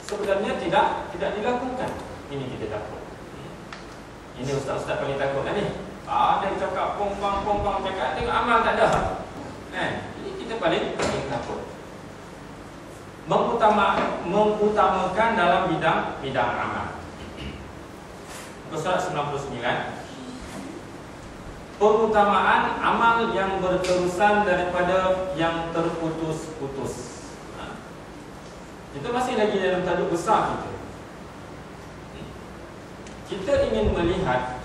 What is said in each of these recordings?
sebenarnya tidak dilakukan. Ini kita takut. Ini ustaz-ustaz paling takut kan ni. Ada yang cakap pong-pong cakap, tengok amal tak ada. Ini kita paling takut. Mengutamakan dalam bidang amal. Surat 99. Pengutamaan amal yang berterusan daripada yang terputus-putus. Itu masih lagi dalam tajuk besar kita. Kita ingin melihat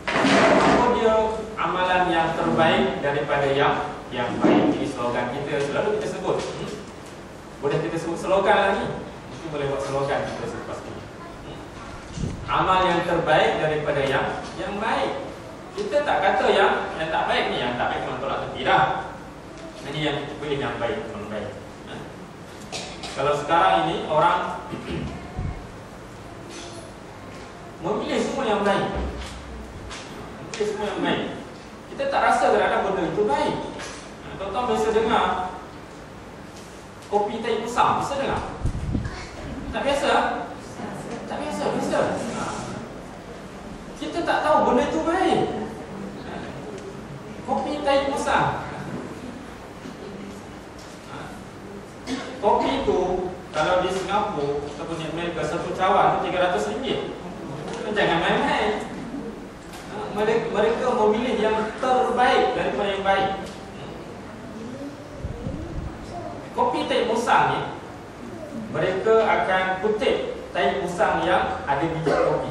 apa dia amalan yang terbaik daripada yang baik. Ini slogan kita, selalu kita sebut. Boleh kita sebut slogan lagi. Mungkin boleh buat slogan kita selepas ini. Amal yang terbaik daripada yang baik. Kita tak kata yang tak baik ni, yang tak baik memang tolak tepi dah. Ini yang kita pilih yang baik, memang baik. Kalau sekarang ini orang memilih semua yang baik, memilih semua yang baik, kita tak rasa kerana benda itu baik. Tuan-tuan biasa dengar kopi tai pusam, biasa dengar? Tak biasa? Tak biasa, biasa. Kita tak tahu benda itu baik. Kopi tai pusam. Kopi itu kalau di Singapura ataupun di Amerika, satu cawan tu RM300. Jangan main-main. Mereka memilih yang terbaik daripada yang baik. Kopi tai musang ni, mereka akan kutip tai musang yang ada biji kopi.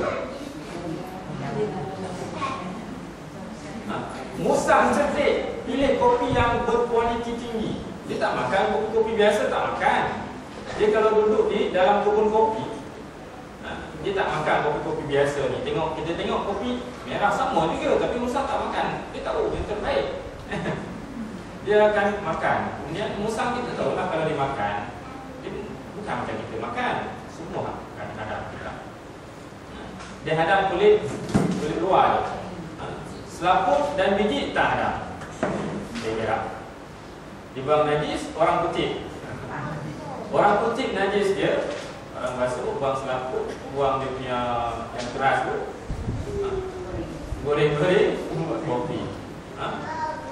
Musang cerdik pilih kopi yang berkualiti tinggi. Dia tak makan kopi-kopi biasa, tak makan. Dia kalau duduk di dalam kebun kopi, dia tak makan kopi-kopi biasa ni. Kita tengok kopi merah sama juga, tapi musang tak makan. Dia tahu yang terbaik. Dia akan makan. Kemudian musang kita tahu lah kalau dia makan, dia bukan macam kita makan. Semua akan hadap kita. Dia hadap kulit luar dia. Selaput dan biji tak hadap. Dia gerak. Di buang najis, orang kutip. Orang kutip najis dia. Orang basuh, buang selaput, buang dia punya yang keras tu, goreng-goreng, buat kopi.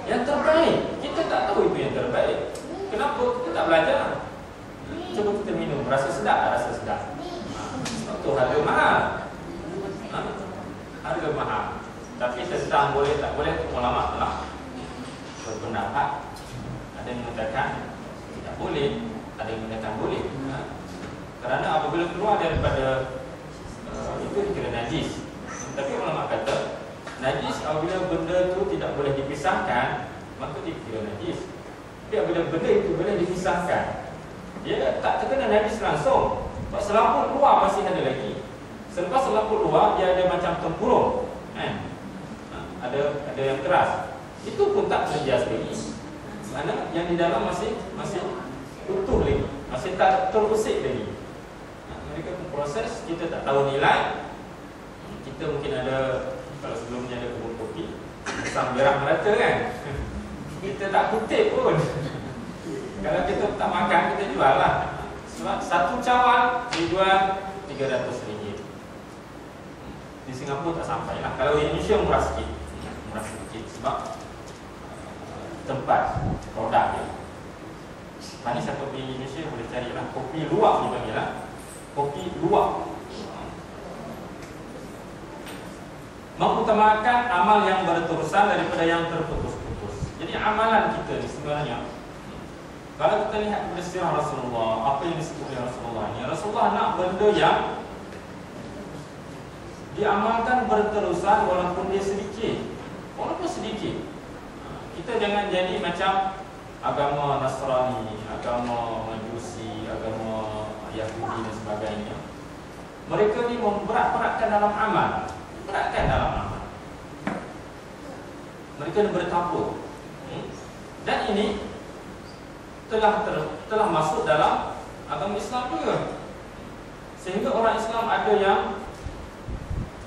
Yang terbaik, kita tak tahu itu yang terbaik. Kenapa? Kita tak belajar. Cuba kita minum, rasa sedap tak rasa sedap? Sebab tu harga mahal. Harga mahal. Tapi tentang boleh tak boleh, ulama telah berpendapat. Ada yang mengatakan tidak boleh, ada yang mengatakan boleh. Kerana apabila keluar daripada itu dikira najis. Tapi ulama kata najis apabila benda itu tidak boleh dipisahkan, maka dikira najis. Tapi apabila benda itu boleh dipisahkan, dia tak terkena najis langsung. Sebab selaput luar masih ada lagi. Selepas selaput luar, dia ada macam tempurung, kan? Ada yang keras. Itu pun tak terjejas lagi. Kerana yang di dalam masih utuh lagi, masih tak terusik lagi. Mereka proses, kita tak tahu nilai. Kita mungkin ada, kalau sebelumnya ada kebun kopi, musang merah merata kan. Kita tak kutip pun. Kalau kita tak makan, kita jual lah. Sebab satu cawan dijual RM300. Di Singapura tak sampai lah. Kalau di Indonesia murah sikit. Murah sikit sebab tempat produk dia. Mana siapa pergi Indonesia boleh cari lah. Kopi luwak dipanggil lah. Kopi luwak. Mengutamakan amal yang berterusan daripada yang terputus-putus. Jadi amalan kita ni sebenarnya, kalau kita lihat kepada sirah Rasulullah, apa yang disebut oleh Rasulullah ni, Rasulullah nak benda yang diamalkan berterusan walaupun dia sedikit. Walaupun sedikit. Kita jangan jadi macam agama Nasrani, agama Majusi, agama Yahudi dan sebagainya. Mereka ni memberat-beratkan dalam amal. Beratkan dalam amal. Mereka ni bertabur. Dan ini telah masuk dalam agama Islam juga. Sehingga orang Islam ada yang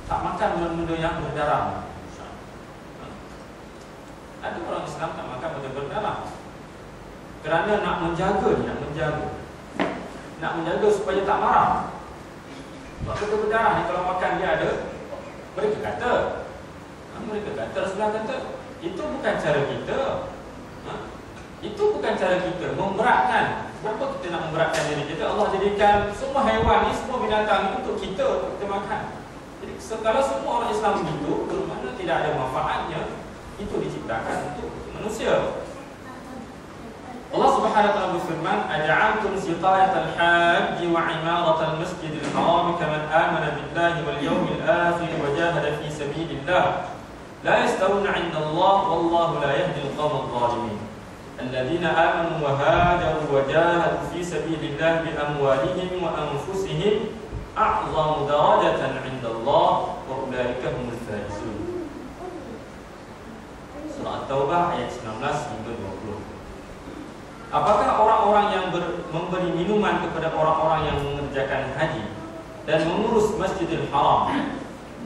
tak makan benda-benda yang berdarah. Ada orang Islam tak makan benda berdarah. Kerana nak menjaga. nak menjaga supaya tak marah. Sebab kita berdarah ni kalau makan dia ada, mereka kata Rasulullah kata itu bukan cara kita. Itu bukan cara kita memberatkan. Kenapa kita nak memberatkan diri kita? Allah jadikan semua haiwan ni, semua binatang ni untuk kita makan. Jadi kalau semua orang Islam begitu, bermakna tidak ada manfaatnya. Itu diciptakan untuk manusia. Allah Subhanahu wa taala berfirman, "Aja'altum siqayatal hajj wa 'imaratal masjidil haram kaman amana billahi wal yawmil akhir wa jahada fi sabilillah la yastawuna 'inda Allah wallahu la yahdi al-qawma adh-dhalimin." الذين آمنوا وهاجروا وجاهدوا في سبيل الله بأموالهم وأنفسهم أعظم درجة عند الله وأولئك هم الفائزون. Surah At-Taubah ayat 19 hingga 20. Apakah orang-orang yang memberi minuman kepada orang-orang yang mengerjakan haji dan mengurus Masjidil Haram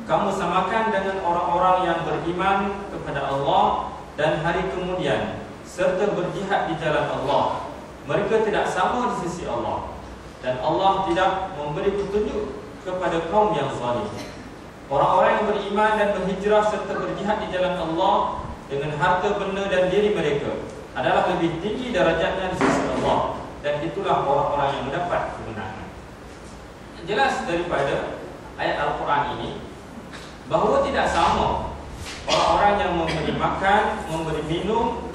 kamu samakan dengan orang-orang yang beriman kepada Allah dan hari kemudian serta berjihad di jalan Allah? Mereka tidak sama di sisi Allah, dan Allah tidak memberi petunjuk kepada kaum yang zalim. Orang-orang yang beriman dan berhijrah serta berjihad di jalan Allah dengan harta benda dan diri mereka adalah lebih tinggi darajatnya di sisi Allah, dan itulah orang-orang yang mendapat kemenangan. Jelas daripada ayat Al-Quran ini bahawa tidak sama orang-orang yang memberi makan, memberi minum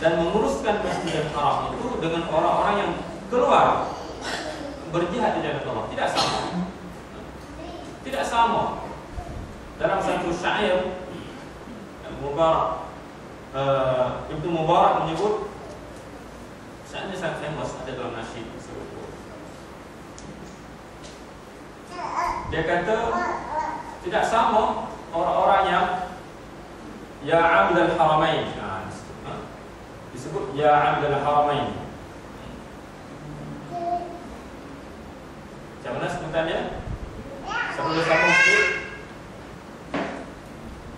dan menguruskan Masjidil Haram itu dengan orang-orang yang keluar berjihad di jalan Allah. Tidak sama. Tidak sama. Dalam satu syair Mubarak, Ibnu Mubarak menyebut, syairnya sangat famous, ada dalam nasyid tersebut. Dia kata tidak sama orang-orang yang ya abdal haramain, disebut ya abdal haramain. Macam mana sebutannya? Sebelum sambung sikit.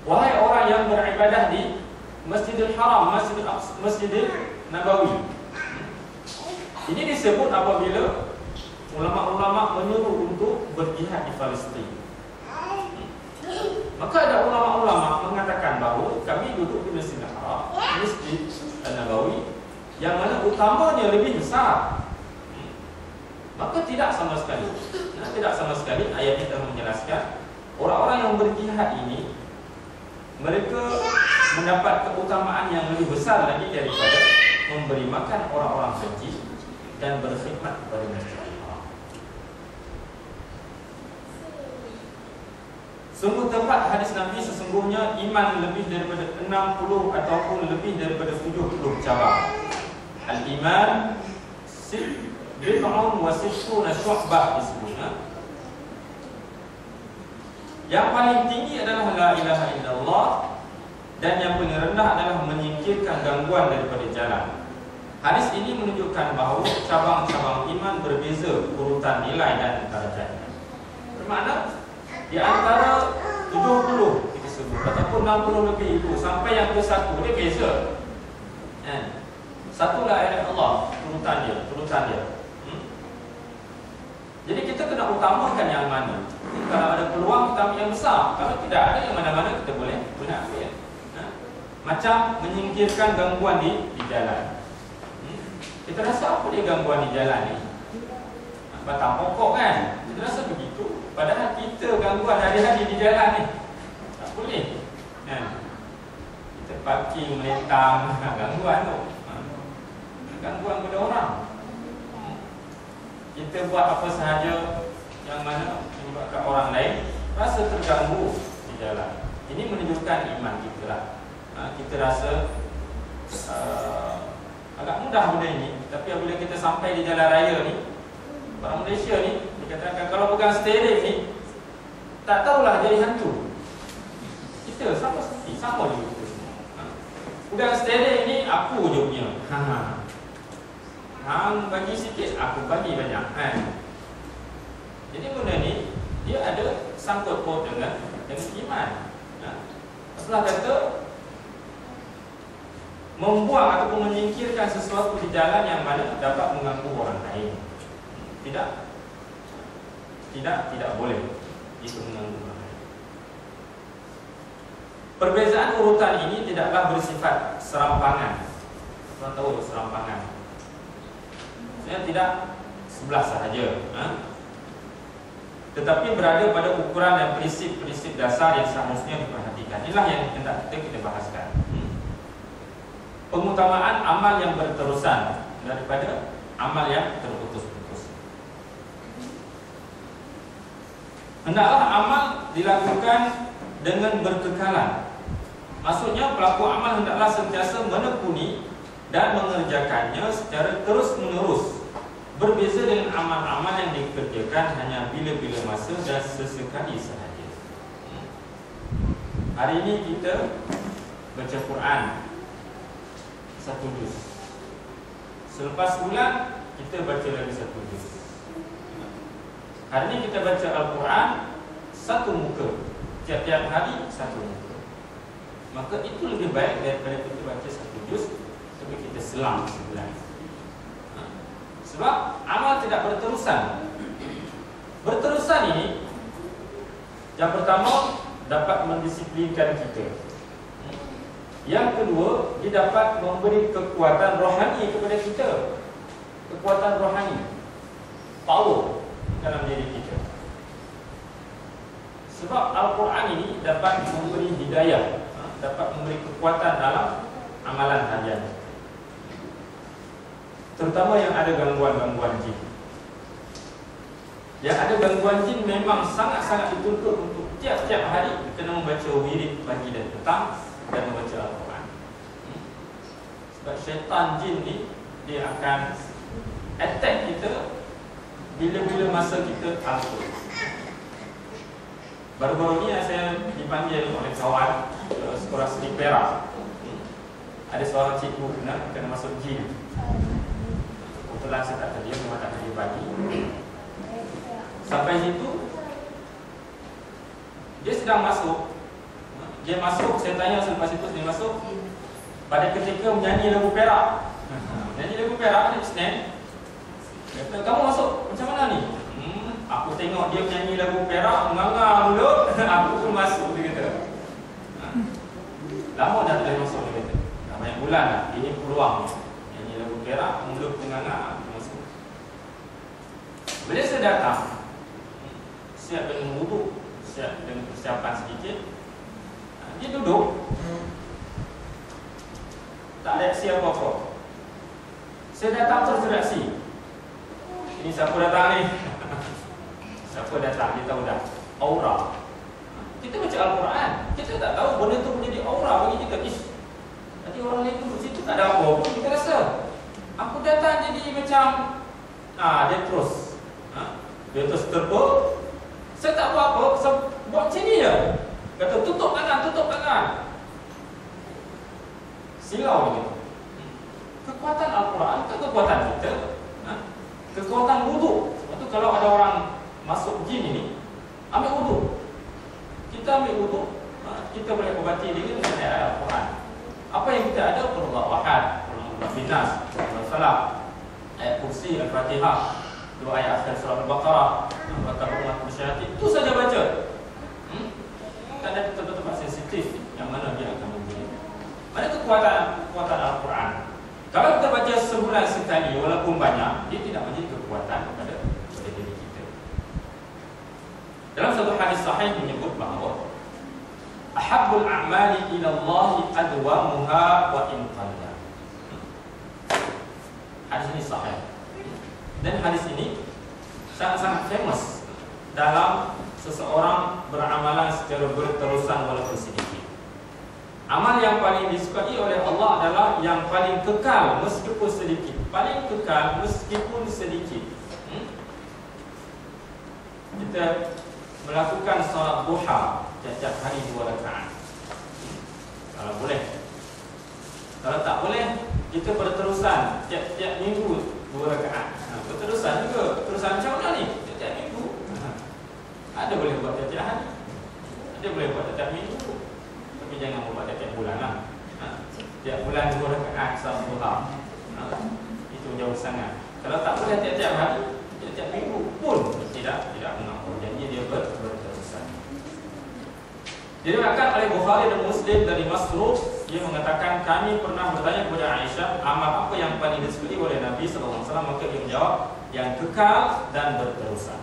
Wahai orang yang beribadah di Masjidil Haram, Masjidil Nabawi. Ini disebut apabila ulama-ulama menyuruh untuk berjihad di Palestin. Maka ada ulama-ulama mengatakan bahawa kami duduk di Masjidil Haram, Masjid Nabawi, yang mana utamanya lebih besar. Maka tidak sama sekali ayat kita menjelaskan orang-orang yang berjihad ini mereka mendapat keutamaan yang lebih besar lagi daripada memberi makan orang-orang haji dan berkhidmat kepada Masjidil Haram. Sungguh tepat hadis Nabi, sesungguhnya iman lebih daripada 60 ataupun lebih daripada 70 cabang. Al-iman bid'un wa sittuna syu'bah disebutnya. Yang paling tinggi adalah la ilaha illallah, dan yang paling rendah adalah menyingkirkan gangguan daripada jalan. Hadis ini menunjukkan bahawa cabang-cabang iman berbeza urutan nilai dan darajatnya. Bermakna di antara 70 kita sebut ataupun 60 lebih itu sampai yang ke satu dia beza. Satu la ilaha illallah urutan dia. Jadi kita kena utamakan yang mana. Kalau ada peluang kita ambil yang besar. Kalau tidak ada yang mana-mana kita boleh ambil. Macam menyingkirkan gangguan di jalan. Kita rasa apa dia gangguan di jalan ni? Batang pokok kan? Kita rasa begitu. Padahal kita gangguan hari-hari di jalan ni. Tak boleh. Kita parking melentang, gangguan tu. Gangguan pada orang. Kita buat apa sahaja yang mana menyebabkan orang lain rasa terganggu di jalan. Ini menunjukkan iman kita lah. Kita rasa agak mudah benda ini, tapi apabila kita sampai di jalan raya ni, orang Malaysia ni dikatakan kalau pegang steering ni tak tahulah jadi hantu. Kita sama juga kita semua. Pegang steering ni aku je punya. Hang bagi sikit, aku bagi banyak kan. Jadi benda ni dia ada sangkut paut dengan iman. Rasulullah kata membuang ataupun menyingkirkan sesuatu di jalan yang mana dapat mengganggu orang lain. tidak boleh itu mengganggu bahaya. Perbezaan urutan ini tidaklah bersifat serampangan. Tuan tahu serampangan, saya tidak sebelah sahaja, tetapi berada pada ukuran dan prinsip-prinsip dasar yang seharusnya diperhatikan. Inilah yang hendak kita bahaskan. Pengutamaan amal yang berterusan daripada amal yang terputus-putus. Hendaklah amal dilakukan dengan berkekalan. Maksudnya pelaku amal hendaklah sentiasa menekuni dan mengerjakannya secara terus-menerus. Berbeza dengan amal-amal yang dikerjakan hanya bila-bila masa dan sesekali sahaja. Hari ini kita baca Quran satu juz. Selepas bulan kita baca lagi satu juz. Hari ini kita baca Al-Quran satu muka, tiap-tiap hari satu muka. Maka itu lebih baik daripada kita baca satu juz tapi kita selang sebulan. Sebab amal tidak berterusan. Berterusan ini, yang pertama dapat mendisiplinkan kita. Yang kedua, dia dapat memberi kekuatan rohani kepada kita. Kekuatan rohani, power dalam diri kita. Sebab Al-Quran ini dapat memberi hidayah, dapat memberi kekuatan dalam amalan harian, terutama yang ada gangguan-gangguan jin. Yang ada gangguan jin memang sangat-sangat dituntut untuk tiap-tiap hari kena membaca wirid pagi dan petang dan membaca Al-Quran. Sebab syaitan jin ni dia akan attack kita bila-bila masa kita alfa. Baru-baru ni saya dipanggil oleh kawan sekolah seni Perak. Ada seorang cikgu kena masuk jin. Kebetulan saya tak kerja, memang tak kerja pagi. Sampai situ dia sedang masuk. Dia masuk, saya tanya selepas itu dia masuk. Pada ketika menyanyi lagu Perak, menyanyi lagu Perak, dia Isnin. Dia kata, kamu masuk macam mana ni? Aku tengok dia menyanyi lagu Perak, menganga mulut. Aku pun masuk, dia kata. Lama dah tak boleh masuk, dia kata. Dah banyak bulan dah, ini peluang. Nyanyi lagu Perak, mulut menganga, aku masuk. Bila saya datang, siap dengan wuduk, siap dengan persiapan sedikit, dia duduk, tak ada reaksi apa-apa. Saya datang terus reaksi. Ini siapa datang ni? Siapa datang? Dia tahu dah. Aura. Kita baca Al-Quran, kita tak tahu benda tu menjadi aura bagi kita. Nanti orang lain duduk situ tak ada apa pun kita rasa. Aku datang jadi macam dia terus dia terus terpuk. Saya tak buat apa, saya buat macam ni je. Kata tutup tangan. Silau begitu. Kekuatan Al-Quran ke kekuatan kita? Kekuatan wuduk. Sebab tu kalau ada orang masuk jin ini, ambil wuduk. Kita ambil wuduk, kita boleh obati diri dengan ayat Al-Quran. Apa yang kita ada? Qul huwallahu ahad, Qul huwallahu nas, Qul huwallahu falaq, ayat kursi, Al-Fatihah, dua ayat akhir surah Al-Baqarah, itu saja baca. Tak ada tempat-tempat sensitif yang mana dia akan memberi. Mana kekuatan Al-Quran? Kalau kita baca sebulan sekali walaupun banyak, dia tidak menjadi kekuatan kepada diri kita. Dalam satu hadis sahih menyebut bahawa ahabbul a'mali ila Allah adwamuha wa in qalla. Hadis ini sahih. Dan hadis ini sangat-sangat famous dalam seseorang beramalan secara berterusan walaupun sedikit. Amal yang paling disukai oleh Allah adalah yang paling kekal meskipun sedikit. Paling kekal meskipun sedikit. Kita melakukan salat duha tiap-tiap hari 2 rakaat. Kalau boleh. Kalau tak boleh, kita berterusan tiap-tiap minggu 2 rakaat. Berterusan juga. Berterusan macam mana ni? Tiap-tiap minggu. Ada boleh buat tiap-tiap hari. Ada boleh buat tiap-tiap minggu. Tapi jangan buat tiap-tiap bulan lah. Tiap bulan 2 rakaat salat duha. Itu jauh sangat. Kalau tak boleh tiap-tiap hari, Tiap minggu pun tidak mengampun. Jadi dia berterusan. Diriwayatkan oleh Bukhari dan Muslim dari Masruq, dia mengatakan kami pernah bertanya kepada Aisyah amal apa yang paling disukai oleh Nabi SAW, maka dia menjawab yang kekal dan berterusan.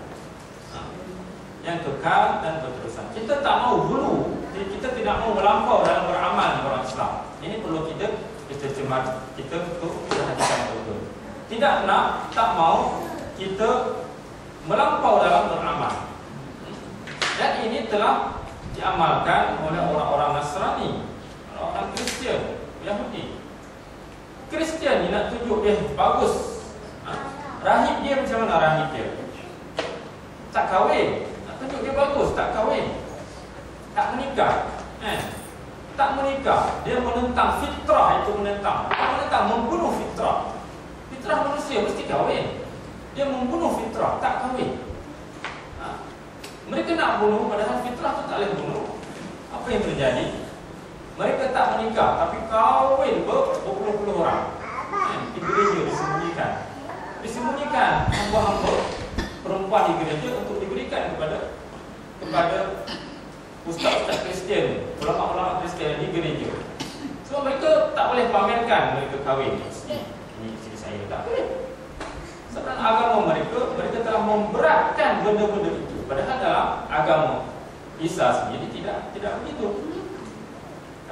Yang kekal dan berterusan. Kita tak mau hulu, kita tidak mau melampau dalam beramal di orang Islam. Ini perlu kita cermat, kita perhatikan betul. Tak mau kita melampau dalam beramal. Dan ini telah diamalkan oleh orang-orang Nasrani, orang Kristian, Yahudi. Kristian ni nak tunjuk dia bagus. Rahib dia macam mana rahib dia? Tak kahwin. Nak tunjuk dia bagus, tak kahwin. Tak menikah. Tak menikah. Dia menentang fitrah, itu menentang. Membunuh fitrah. Fitrah manusia mesti kahwin. Dia membunuh fitrah, tak kahwin. Mereka nak bunuh, padahal fitrah tu tak boleh bunuh. Apa yang terjadi? Mereka tak menikah, tapi kahwin berpuluh-puluh orang. Di gereja disembunyikan hamba-hamba perempuan di gereja untuk diberikan kepada ustaz-ustaz Kristian, ulama-ulama Kristian di gereja. So mereka tak boleh pamerkan mereka kahwin. Ini isteri saya, tak boleh. Sebab agama mereka telah memberatkan benda-benda itu. Padahal dalam agama Isa sendiri tidak begitu.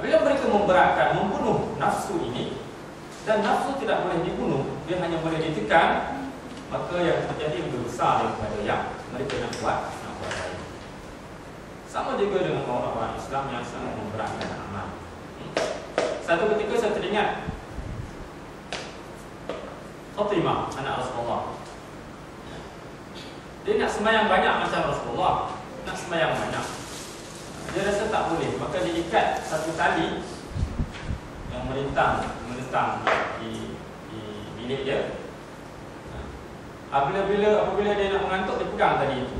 Bila mereka memberatkan, membunuh nafsu ini, dan nafsu tidak boleh dibunuh, dia hanya boleh ditekan, maka yang terjadi lebih besar daripada yang mereka nak buat lain. Sama juga dengan orang-orang Islam yang sangat memberatkan amal. Satu ketika saya teringat Fatimah, anak Rasulullah. Dia nak sembahyang banyak macam Rasulullah, nak sembahyang banyak. Dia rasa tak boleh, maka dia ikat satu tali yang melintang di bilik dia. Apabila dia nak mengantuk, dia pegang tali itu.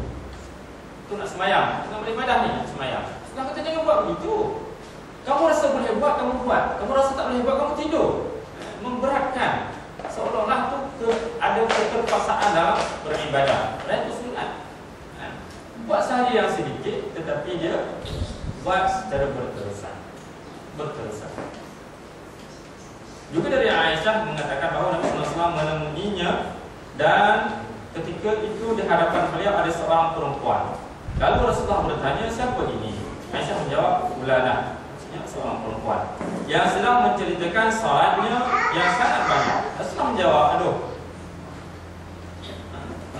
Itu nak sembahyang, nak beribadah ni, nak sembahyang. Rasulullah kata jangan buat begitu. Kamu rasa boleh buat, kamu buat. Kamu rasa tak boleh buat, kamu tidur. Memberatkan. Seolah-olah tu ada keterpaksaan dalam beribadah. Dan itu sunat. Buat sehari yang sedikit, tetapi dia buat secara berterusan. Juga dari Aisyah mengatakan bahawa Nabi SAW menemuinya, dan ketika itu di hadapan beliau ada seorang perempuan. Lalu Rasulullah bertanya, siapa ini? Aisyah menjawab, Fulanah, maksudnya seorang perempuan yang sedang menceritakan salatnya yang sangat banyak. Rasulullah menjawab, aduh,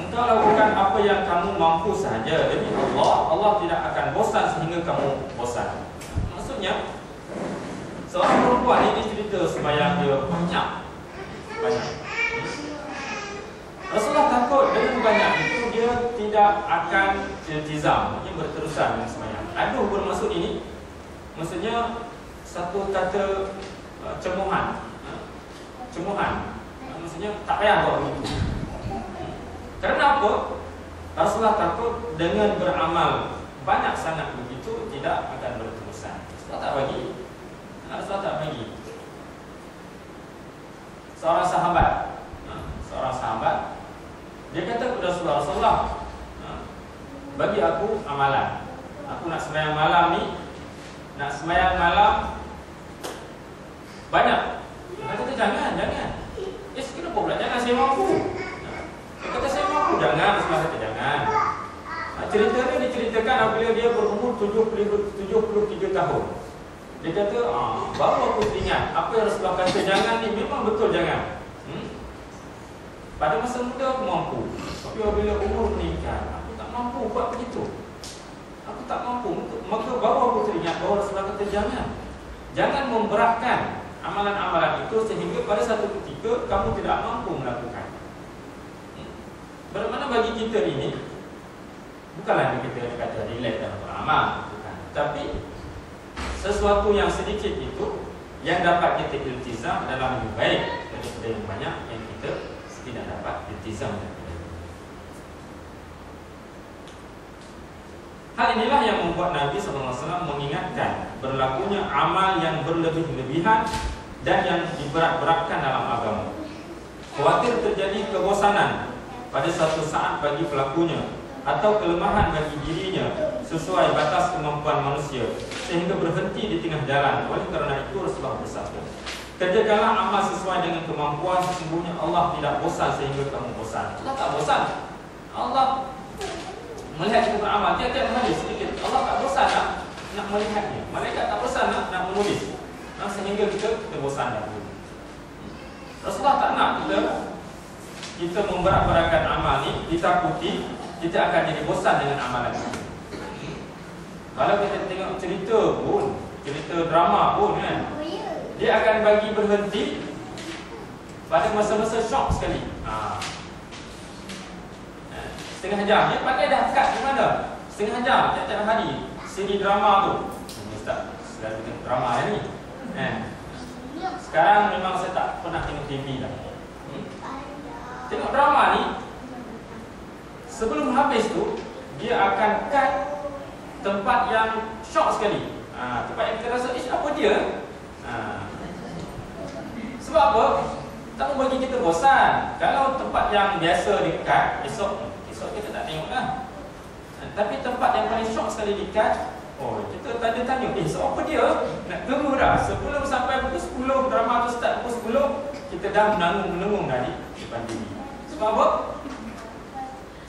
engkau lakukan apa yang kamu mampu sahaja. Demi Allah tidak akan bosan sehingga kamu bosan. Maksudnya seorang perempuan ini cerita sembahyang dia banyak. Rasulullah takut dengan banyak itu dia tidak akan iltizam, dia berterusan dengan sembahyang. Aduh bermaksud ini, maksudnya satu kata cemuhan. Maksudnya tak payah buat begitu. Kerana apa? Rasulullah takut dengan beramal banyak sangat begitu tidak akan berterusan. Rasulullah tak bagi. Seorang sahabat dia kata kepada Rasulullah, bagi aku amalan. Aku nak sembahyang malam ni, nak sembahyang malam banyak. Dia kata jangan. Kenapa pula jangan, saya mampu. Dia kata saya mampu, jangan. Rasulullah kata jangan. Cerita ni diceritakan apabila dia berumur 73 tahun. Dia kata, baru aku teringat apa yang Rasulullah kata jangan ni memang betul jangan. Pada masa muda aku mampu, tapi apabila umur meningkat, aku tak mampu buat begitu. Maka baru aku teringat bahawa Rasulullah kata jangan memberatkan amalan-amalan itu sehingga pada satu ketika kamu tidak mampu melakukan. Bagaimana bagi kita ini, bukanlah kita kata relax dalam beramal, bukan. Tapi sesuatu yang sedikit itu yang dapat kita iltizam adalah lebih baik daripada yang banyak yang kita tidak dapat iltizam. Hal inilah yang membuat Nabi SAW mengingatkan berlakunya amal yang berlebih-lebihan dan yang diberat-beratkan dalam agama. Khawatir terjadi kebosanan pada suatu saat bagi pelakunya, atau kelemahan bagi dirinya sesuai batas kemampuan manusia sehingga berhenti di tengah jalan. Oleh kerana itu Rasulullah bersabda, kerjakanlah amal sesuai dengan kemampuan, sesungguhnya Allah tidak bosan sehingga kamu bosan. Allah tak bosan. Allah melihat kita beramal tiap-tiap hari sedikit. Allah tak bosan nak melihatnya. Malaikat tak bosan nak menulis. Sehingga kita bosan dah. Rasulullah tak nak kita memberat-beratkan amal ni, ditakuti kita akan jadi bosan dengan amalan kita. Kalau kita tengok cerita pun, cerita drama pun kan, dia akan bagi berhenti pada masa-masa syok sekali. Setengah jam, dia pakai dah cut di mana? Setengah jam, tiap-tiap hari siri drama tu. Ustaz, selalu tengok drama ni. Sekarang memang saya tak pernah tengok TV dah. Tengok drama ni, sebelum habis tu dia akan cut tempat yang syok sekali. Tempat yang kita rasa apa dia? Sebab apa? Tak mau bagi kita bosan. Kalau tempat yang biasa di cut, esok kita tak tengok lah. Tapi tempat yang paling syok sekali di cut, kita tanya-tanya, so apa dia? Nak tunggu dah. Sebelum sampai pukul 10, drama tu start pukul 10, kita dah menanggung dah di depan TV. Sebab apa?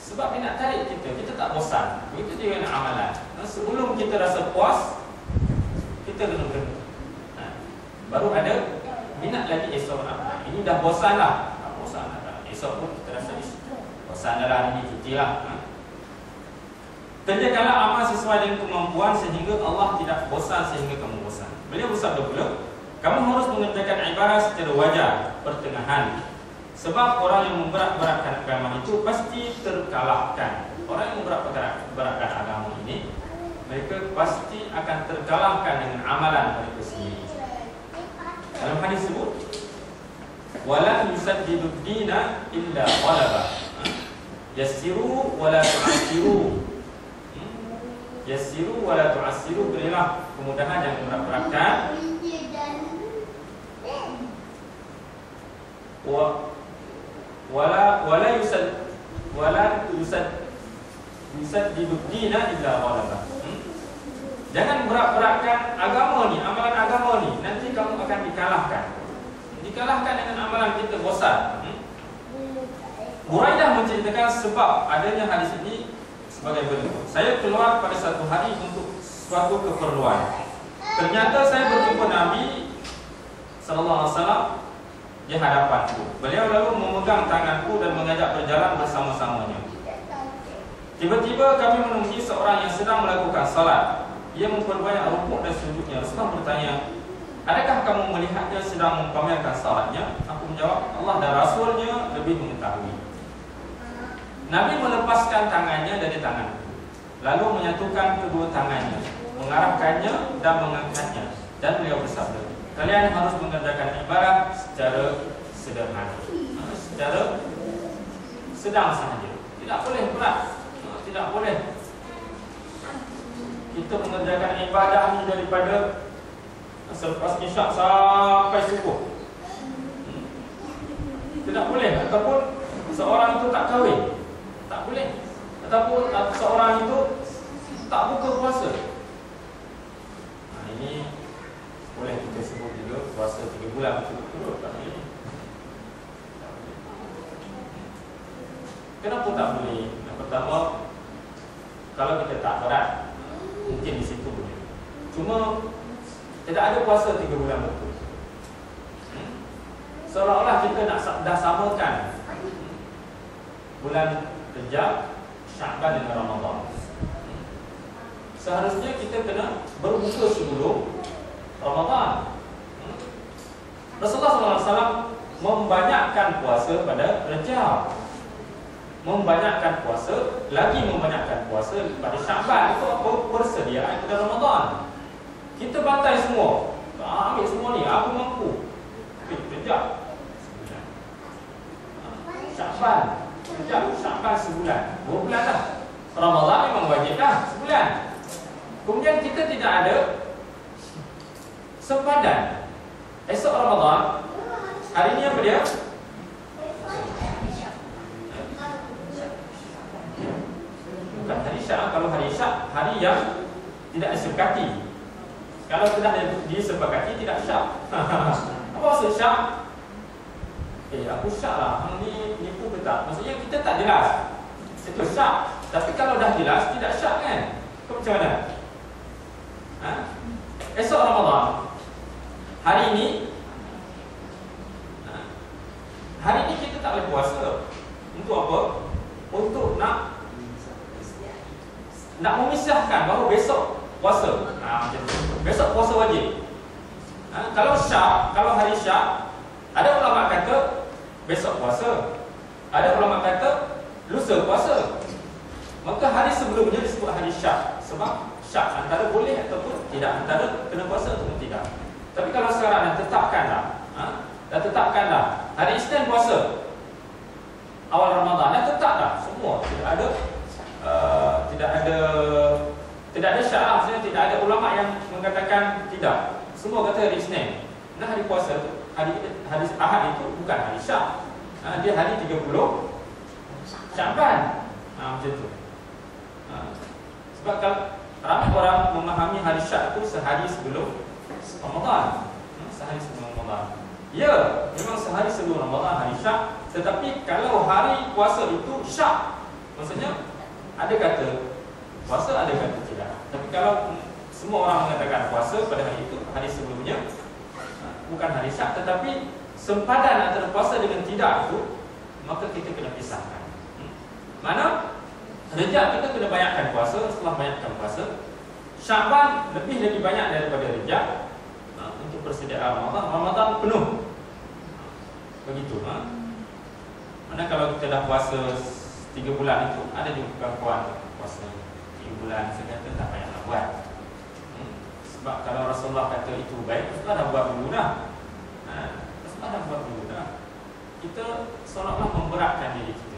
Sebab dia nak tarik kita tak bosan. Begitu juga dengan amalan. Sebelum kita rasa puas, kita kena berhenti. Baru ada minat lagi esok nak. Ini dah bosan lah. Esok pun kita rasa bosan dah lah, ini cuti lah. Kerjakanlah amal sesuai dengan kemampuan sehingga Allah tidak bosan sehingga kamu bosan. Beliau bersabda pula, kamu harus mengerjakan ibadah secara wajar, pertengahan. Sebab orang yang memberat-beratkan agama itu pasti terkalahkan. Orang yang memberat-beratkan agama ini, mereka pasti akan terkalahkan dengan amalan mereka sendiri. Dalam hadis sebut, wala yusaddidud dina illa ghalaba. Yassiru wala tu'assiru. Yassiru wala tu'assiru, berilah kemudahan yang memberat-beratkan. Wala yusaddidud dina illa ghalaba. Jangan berat-beratkan agama ni, amalan agama ni, nanti kamu akan dikalahkan. Dikalahkan dengan amalan kita bosan. Buraidah menceritakan sebab adanya hadis ini sebagai berikut. Saya keluar pada satu hari untuk suatu keperluan. Ternyata saya berjumpa Nabi sallallahu alaihi wasallam di hadapanku. Beliau lalu memegang tanganku dan mengajak berjalan bersama-samanya. Tiba-tiba kami menemui seorang yang sedang melakukan salat. Ia memperbanyak rukuk dan sujudnya. Rasulullah bertanya, adakah kamu melihatnya sedang mempamerkan salatnya? Aku menjawab, Allah dan Rasulnya lebih mengetahui. Nabi melepaskan tangannya dari tanganku, lalu menyatukan kedua tangannya, mengarahkannya dan mengangkatnya. Dan beliau bersabda, kalian harus mengerjakan ibadah secara sederhana, secara sedang sahaja. Tidak boleh berat, tidak boleh kita mengerjakan ibadah ni daripada selepas isyak sampai subuh. Tidak boleh. Ataupun seorang itu tak kahwin, tak boleh. Ataupun seorang itu tak buka puasa. Ini boleh kita sebut juga puasa 3 bulan berturut-turut. Tak boleh. Kenapa tak boleh? Yang pertama, kalau kita tak berat, mungkin di situ boleh. Cuma tidak ada puasa 3 bulan betul. Seolah-olah kita nak dah samakan bulan Rejab, Sya'ban dengan Ramadan. Seharusnya kita kena berbuka sebelum Ramadan. Rasulullah SAW membanyakkan puasa pada Rejab, membanyakkan puasa, lagi membanyakkan puasa pada Sya'ban. Itu apa? Persediaan pada Ramadan. Kita bantai semua, ambil semua ni, aku mampu. Rejab Sya'ban, Rejab Sya'ban sebulan, 2 bulan dah. Ramadan memang wajib dah, sebulan. Kemudian kita tidak ada sepadan. Esok Ramadan, hari ni apa dia? bukan hari syak. Kalau hari syak, hari yang tidak disepakati. Kalau tidak disepakati, tidak syak. Apa maksud syak? Aku syak lah, hang ni nipu ke tak? Maksudnya kita tak jelas. Itu syak. Tapi kalau dah jelas, tidak syak kan? Kau macam mana? Esok Ramadan, hari ini kita tak boleh puasa. Untuk apa? Untuk nak memisahkan bahawa besok puasa. Macam tu. Besok puasa wajib. Kalau syak, kalau hari syak, ada ulama kata besok puasa, ada ulama kata lusa puasa. Maka hari sebelumnya disebut hari syak. Sebab syak antara boleh ataupun tidak, antara kena puasa ataupun tidak. Tapi kalau sekarang dah tetapkanlah hari Isnin puasa, awal Ramadan dah tetap dah semua, tidak ada syak, maksudnya tidak ada ulama yang mengatakan tidak. Semua kata hari Isnin. Nah, hari puasa tu, hari Ahad itu bukan hari syak. Dia hari 30 Syaban. Macam tu. Sebab kalau ramai orang memahami hari syak itu sehari sebelum Ramadan. Sehari sebelum Ramadan. Ya, memang sehari sebelum Ramadan hari syak. Tetapi kalau hari puasa itu syak, maksudnya ada kata puasa, ada kata tidak. Tapi kalau semua orang mengatakan puasa pada hari itu, hari sebelumnya, bukan hari syak. Tetapi sempadan antara puasa dengan tidak itu, maka kita kena pisahkan. Mana Rejab kita kena banyakkan puasa. Setelah banyakkan puasa, Syaban lebih lagi banyak daripada Rejab. Untuk persediaan Ramadan penuh. Begitu. Mana kalau kita dah puasa 3 bulan itu, ada juga kawan puasa 3 bulan, saya kata tak payah nak buat. Sebab kalau Rasulullah kata itu baik, Rasulullah dah buat dulu dah. Rasulullah dah buat dulu dah. Kita seolah-olah memberatkan diri kita.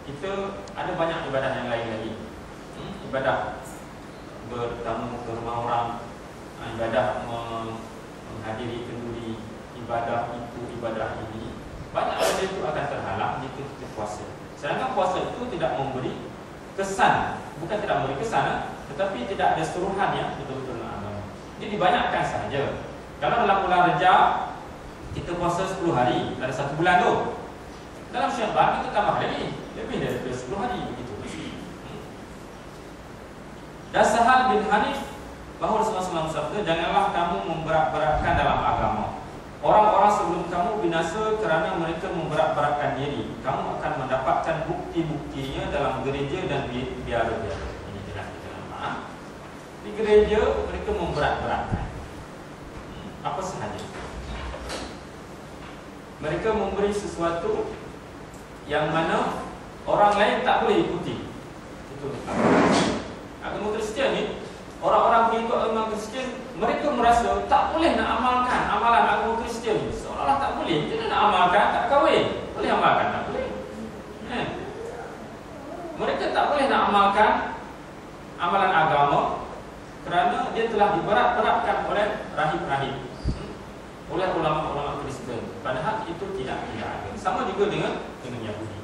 Kita ada banyak ibadah yang lain lagi. Ibadah bertamu ke rumah orang, ibadah menghadiri kenduri, ibadah itu, ibadah ini. Banyak benda itu akan terhalang jika kita puasa. Sedangkan puasa itu tidak memberi kesan, bukan tidak memberi kesan, tetapi tidak ada suruhan yang betul-betul amal. Jadi dibanyakkan sahaja. Kalau dalam bulan Rejab kita puasa 10 hari, ada 1 bulan tu. Dalam Syaban kita tambah lagi, lebih daripada 10 hari begitu. Dan Sahal bin Hanif bahawa Rasulullah SAW, janganlah kamu memberat-beratkan dalam agama. Orang-orang sebelum kamu binasa kerana mereka memberat-beratkan diri. Kamu akan mendapatkan bukti-buktinya dalam gereja dan biara-biara. Ini jelas kita nampak. Di gereja mereka memberat-beratkan apa sahaja. Mereka memberi sesuatu yang mana orang lain tak boleh ikuti. Itu agama Kristian ni, orang-orang pengikut agama Kristian, mereka merasa tak boleh nak amalkan amalan agama Kristian ni. Seolah-olah tak boleh. Kita nak amalkan, tak kahwin. Boleh amalkan, tak boleh. Mereka tak boleh nak amalkan amalan agama kerana dia telah diberat-beratkan oleh rahib-rahib, oleh ulama-ulama Kristian. Padahal itu tidak ada. Sama juga dengan Yahudi.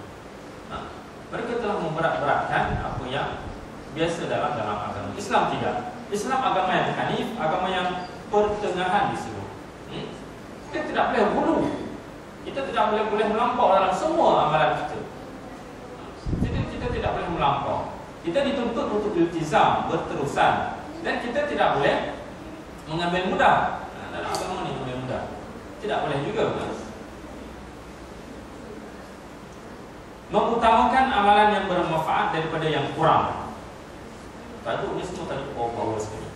Mereka telah memberat-beratkan apa yang biasa dalam agama. Islam tidak. Islam agama yang hanif, agama yang pertengahan disebut. Kita tidak boleh gulu. Kita tidak boleh melampau dalam semua amalan kita. Kita tidak boleh melampau. Kita dituntut untuk iltizam, berterusan. Dan kita tidak boleh mengambil mudah. Dalam agama ini mengambil mudah tidak boleh juga. Mengutamakan amalan yang bermanfaat daripada yang kurang. Tajuk ni semua tajuk power sekali.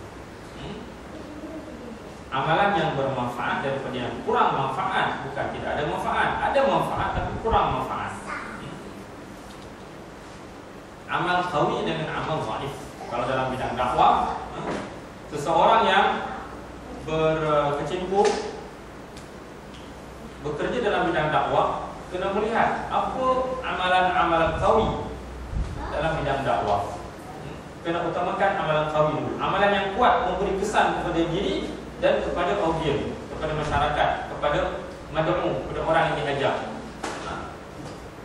Amalan yang bermanfaat daripada yang kurang manfaat. Bukan tidak ada manfaat, ada manfaat tapi kurang manfaat. Amal qawi dengan amal dhaif. Kalau dalam bidang dakwah, seseorang yang berkecimpung bekerja dalam bidang dakwah kena melihat apa amalan-amalan qawi dalam bidang dakwah. Kena utamakan amalan qawi dulu. Amalan yang kuat memberi kesan kepada diri dan kepada audiens, kepada masyarakat, kepada mad'u, kepada orang yang diajar.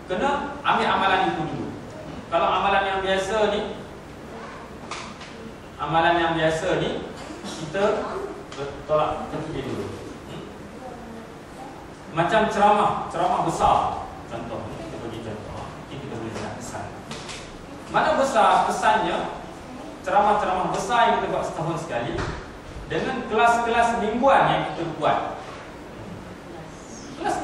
Kena ambil amalan itu dulu. kalau amalan yang biasa ni, kita tolak terkejut dulu. Macam ceramah besar. Contoh, kita bagi contoh. Kita boleh lihat kesan. Mana besar kesannya? Ceramah-ceramah besar yang kita buat setahun sekali dengan kelas-kelas mingguan yang kita buat. Kelas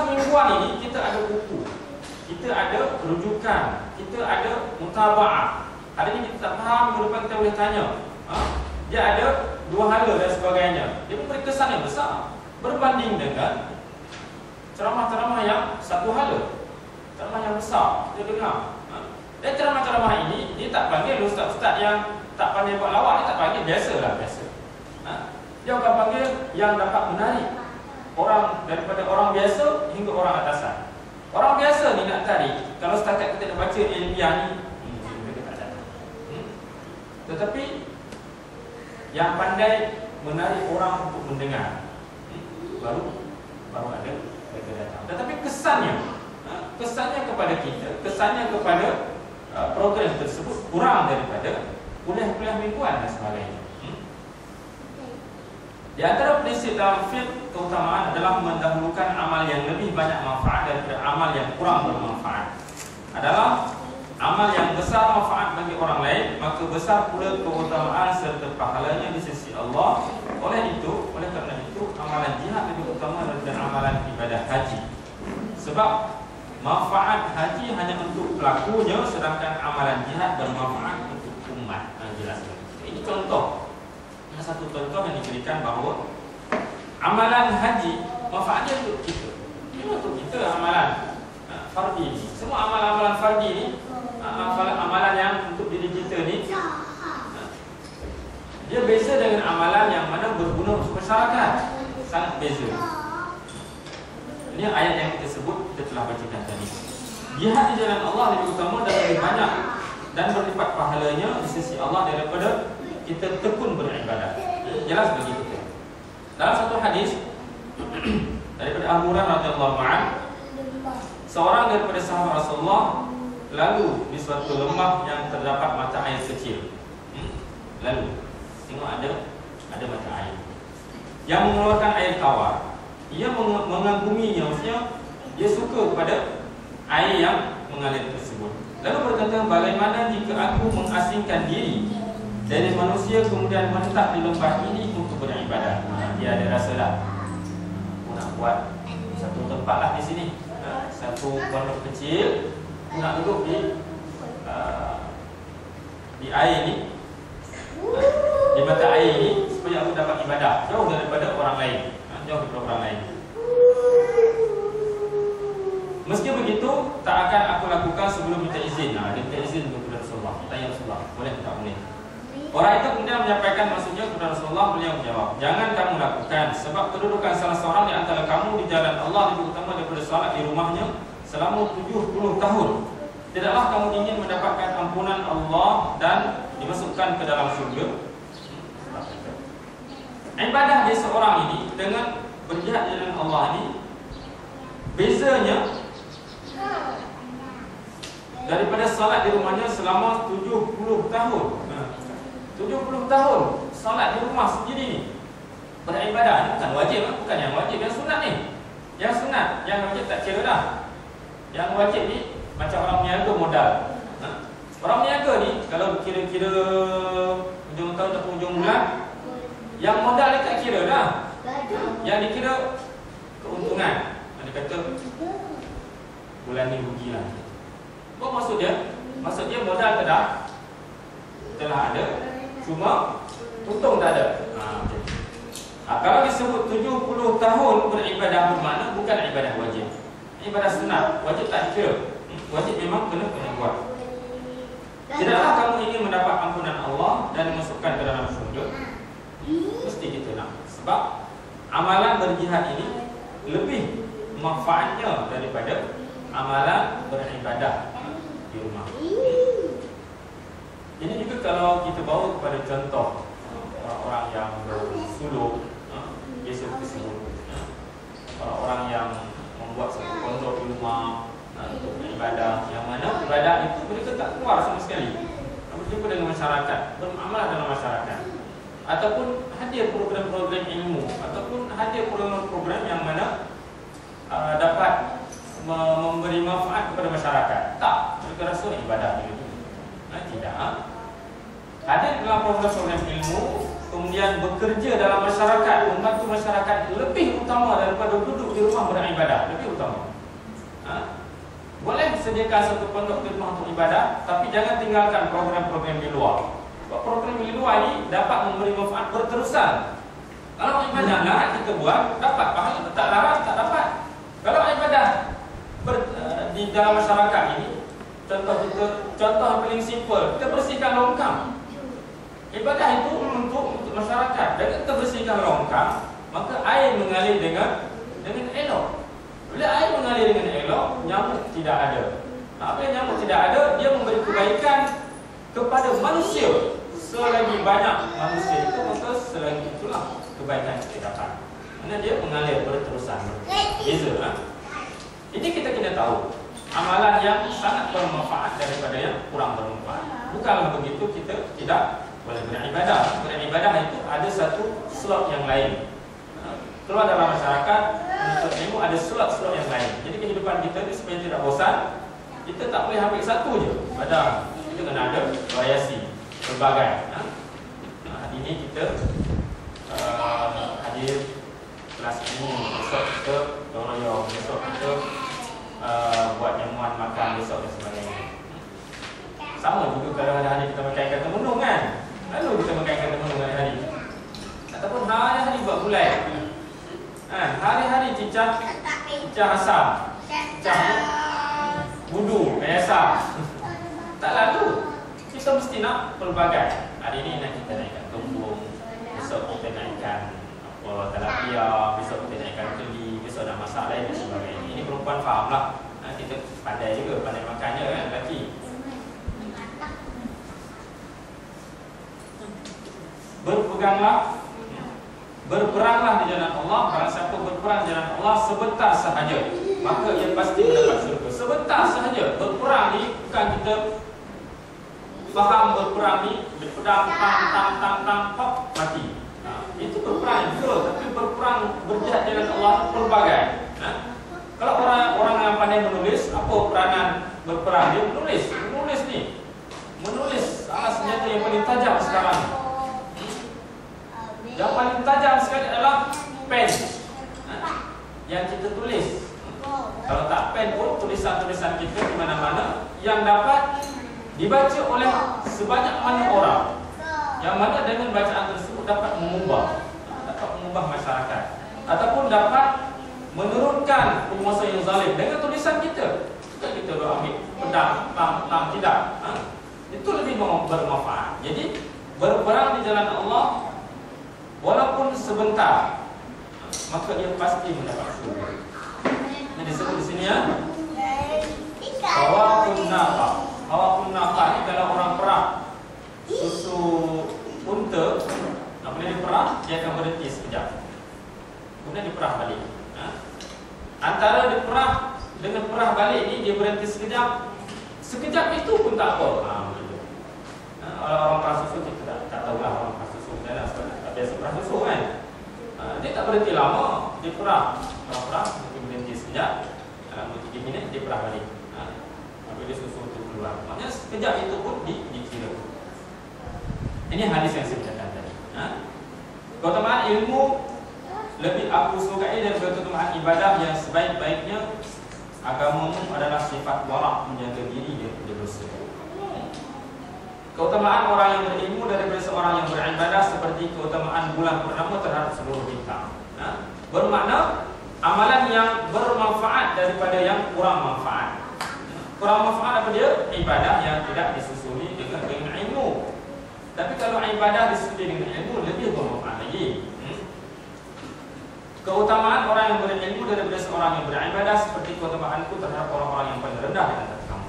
mingguan ini kita ada buku, kita ada rujukan, kita ada mutaba'ah. Hari ini kita tak faham, minggu depan kita boleh tanya. Dia ada 2 hala dan sebagainya. Dia memberi kesan yang besar berbanding dengan ceramah-ceramah yang 1 hala, ceramah yang besar kita dengar. Dan ceramah-ceramah ini dia tak panggil ustaz-ustaz yang tak pandai buat lawak, dia tak panggil, biasalah. Dia akan panggil yang dapat menarik orang, daripada orang biasa hingga orang atasan. Orang biasa ni nak tarik, kalau setakat kita nak baca ilmiah ni, mereka tak datang. Tetapi yang pandai menarik orang untuk mendengar, baru ada mereka datang. Tetapi kesannya kepada kita, kesannya kepada program tersebut kurang daripada kuliah-kuliah mingguan dan sebagainya. Di antara prinsip dalam fiqh keutamaan adalah mendahulukan amal yang lebih banyak manfaat daripada amal yang kurang bermanfaat. Adalah amal yang besar manfaat bagi orang lain, maka besar pula keutamaan serta pahalanya di sisi Allah. Oleh kerana itu amalan jihad lebih utama daripada amalan ibadah haji. Sebab manfaat haji hanya untuk pelakunya, sedangkan amalan jihad bermanfaat untuk umat. Jelaskan. Ini contoh. Satu contoh yang diberikan bahawa amalan haji manfaatnya untuk kita. Ini untuk kita amalan fardi ni. Semua amalan-amalan fardi ni, amalan yang untuk diri kita ni, dia beza dengan amalan yang mana berguna untuk masyarakat. Sangat beza. Ini ayat yang kita sebut, kita telah bacakan tadi. Jihad di jalan Allah lebih utama dan lebih banyak dan berlipat pahalanya di sisi Allah daripada kita tekun beribadah. Jelas bagi kita. Dalam satu hadis daripada Abu Hurairah radhiyallahu anhu, seorang daripada sahabat Rasulullah lalu di suatu lembah yang terdapat mata air kecil. Lalu tengok ada mata air yang mengeluarkan air tawar. Ia mengaguminya, maksudnya dia suka kepada air yang mengalir tersebut. Lalu berkata, bagaimana jika aku mengasingkan diri dari manusia kemudian menetap di lembah ini untuk beribadah? Dia ada rasa lah, aku nak buat satu tempat lah di sini, satu pondok kecil, aku nak duduk di air ni, di mata air ni, supaya aku dapat ibadah jauh daripada orang lain, jauh daripada orang lain. Meski begitu, tak akan aku lakukan sebelum minta izin. Dia minta izin kepada Rasulullah. Tanya Rasulullah, boleh tak boleh? Orang itu kemudian menyampaikan maksudnya kepada Rasulullah. Beliau menjawab, jangan kamu lakukan, sebab kedudukan salah seorang di antara kamu di jalan Allah lebih utama daripada salat di rumahnya selama 70 tahun. Tidaklah kamu ingin mendapatkan ampunan Allah dan dimasukkan ke dalam syurga? Ibadah dia seorang ini dengan berjihad di jalan Allah ini, bezanya daripada salat di rumahnya selama 70 tahun. 70 tahun salat di rumah sendiri ni, beribadah ni bukan wajib, bukan yang wajib, yang sunat ni. Yang sunat, yang wajib tak kira dah. Yang wajib ni macam orang meniaga modal. Orang meniaga ni kalau kira-kira hujung tahun atau hujung bulan, yang modal dia tak kira dah. Yang dikira keuntungan. Dia kata bulan ni rugilah. Apa maksud dia? Maksud dia modal telah ada, cuma untung tak ada. Kalau disebut 70 tahun beribadah bermakna bukan ibadah wajib, ibadah sunat. Wajib tak kira. Wajib memang kena buat. Tidaklah kamu ingin mendapat ampunan Allah dan dimasukkan ke dalam syurga? Mesti kita nak. Sebab amalan berjihad ini lebih manfaatnya daripada amalan beribadah di rumah. Ini juga kalau kita bawa kepada contoh orang-orang yang bersuluk, Yesus tersebut, orang-orang yang membuat satu pondok di rumah untuk beribadah, yang mana ibadah ibadah itu mereka tak keluar sama sekali, berjumpa dengan masyarakat, beramal dalam masyarakat, ataupun hadir program-program ilmu, ataupun hadir program-program yang mana dapat memberi manfaat kepada masyarakat. Tak, mereka rasa ibadah itu. Tidak. Hadir dalam program-program ilmu, kemudian bekerja dalam masyarakat, membantu masyarakat lebih utama daripada duduk di rumah beribadah, lebih utama. Boleh sediakan satu pondok di rumah untuk ibadah, tapi jangan tinggalkan program-program di luar. Sebab program di luar ini dapat memberi manfaat berterusan. Kalau ibadah larat kita buat, dapat pahala. Tak larat, tak dapat. Kalau ibadah di dalam masyarakat ini, contoh yang paling simple, kita bersihkan longkang. Ibadah itu untuk masyarakat. Dengan kita bersihkan longkang, maka air mengalir dengan elok. Bila air mengalir dengan elok, nyamuk tidak ada. Apabila nyamuk tidak ada, dia memberi kebaikan kepada manusia. Selagi banyak manusia itu, maka selagi itulah kebaikan yang kita dapat. Kerana dia mengalir berterusan. Beza. Ini kita kena tahu. Amalan yang sangat bermanfaat daripada yang kurang bermanfaat. Bukanlah begitu kita tidak boleh beribadah. Beribadah itu ada satu slot yang lain. Keluar dalam masyarakat, menuntut ilmu ada slot-slot yang lain. Jadi kehidupan kita ni supaya tidak bosan, kita tak boleh ambil satu je. Padahal kita kena ada variasi berbagai. Hari ini kita hadir kelas ini, besok kita royong, besok kita buat jamuan makan, besok dan sebagainya. Sama juga kalau hari-hari kita makan ikan temenung kan. Lalu kita makan ikan temenung hari-hari. Ataupun hari-hari buat gulai. Hari-hari cicah asam, cicah budu, biasa. Tak lalu. Kita mesti nak pelbagai. Hari ini nak kita nak ikan tumbung, besok kita nak ikan tilapia, besok kita nak ikan keli, besok nak masak lain dan sebagainya. Ini perempuan fahamlah. Kita pandai juga, pandai makannya kan, lelaki. Berperanglah di jalan Allah. Barang siapa berperang di jalan Allah sebentar sahaja, maka ia pasti mendapat syurga. Sebentar sahaja. Berperang ni bukan kita faham berperang ni pedang tang pop mati. Itu berperang juga, tapi berperang berjihad di jalan Allah pelbagai. Kalau orang yang pandai menulis, apa peranan berperang? Dia menulis ni. Menulis alat senjata yang paling tajam sekarang. Yang paling tajam sekali adalah pen yang kita tulis. Kalau tak pen pun, tulisan-tulisan kita di mana-mana yang dapat dibaca oleh sebanyak mana orang, yang mana dengan bacaan tersebut dapat mengubah masyarakat, ataupun dapat menurunkan penguasa yang zalim dengan tulisan kita. Bukan kita ambil pedang, tam tidak. Itu lebih bermanfaat. Jadi berperang di jalan Allah walaupun sebentar, maka dia pasti mendapat syurga. Ini disebut di sini ya. Hawakun nafah. Hawakun nafah ini kalau orang perah susu unta, apabila dia perah, dia akan berhenti sekejap, kemudian diperah balik. Antara diperah dengan perah balik ni, dia berhenti sekejap. Sekejap itu pun tak apa. Orang perah susu kita tak tahulah orang perah susu macam mana, sebab tak biasa perah susu kan. Dia tak berhenti lama, dia perah. Orang perah mungkin berhenti sekejap, dalam 3 minit dia perah balik. Apabila susu itu keluar, maknanya sekejap itu pun dikira. Ini hadis yang saya bacakan tadi. Keutamaan ilmu lebih aku sukai daripada keutamaan ibadah yang sebaik-baiknya agamamu adalah sifat warak, menjaga diri daripada dosa. Keutamaan orang yang berilmu daripada seorang yang beribadah seperti keutamaan bulan purnama terhadap seluruh bintang. Bermakna amalan yang bermanfaat daripada yang kurang manfaat. Kurang manfaat apa dia? Ibadah yang tidak disusuli dengan ilmu. Tapi kalau ibadah disusuli dengan ilmu, lebih bermanfaat lagi. Keutamaan orang yang berilmu daripada seorang yang beribadah seperti keutamaanku terhadap orang-orang yang paling rendah di antara kamu.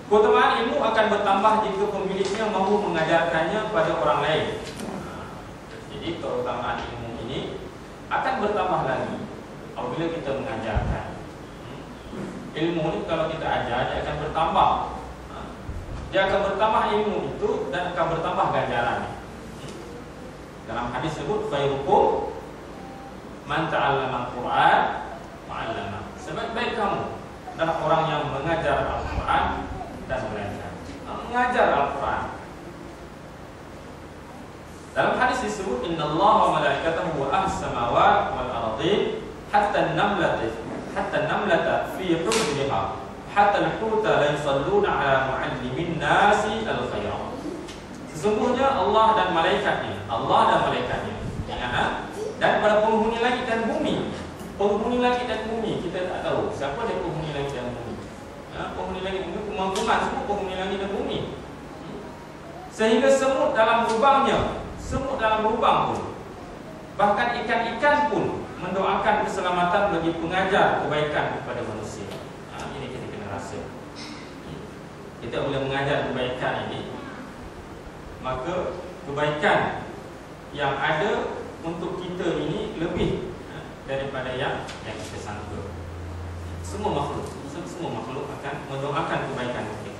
Keutamaan ilmu akan bertambah jika pemiliknya mahu mengajarkannya pada orang lain. Jadi keutamaan ilmu ini akan bertambah lagi apabila kita mengajarkan. ilmu ni kalau kita ajar dia akan bertambah. Dia akan bertambah ilmu itu dan akan bertambah ganjarannya. Dalam hadis sebut khairukum man ta'allama al-Quran wa 'allama. Sebaik-baik kamu adalah orang yang mengajar Al-Quran dan belajar. Mengajar Al-Quran. Dalam hadis disebut innallaha wa malaikatahu wa ahlis samawati wal ardin hatta an-namlata fi hujriha hatta al-huta la yusalluna ala muallimin nasi al-khair. Sesungguhnya Allah dan malaikatnya dan para penghuni langit dan bumi. Penghuni langit dan bumi kita tak tahu siapa dia penghuni langit dan bumi. Penghuni langit dan bumi, kumang-kumang semua penghuni langit dan bumi. Sehingga semut dalam lubang pun, bahkan ikan-ikan pun mendoakan keselamatan bagi pengajar kebaikan kepada manusia. Ini kita kena rasa. Kita boleh mengajar kebaikan ini, maka kebaikan yang ada untuk kita ini lebih daripada yang kita sangka. Semua makhluk akan mendoakan kebaikan kita.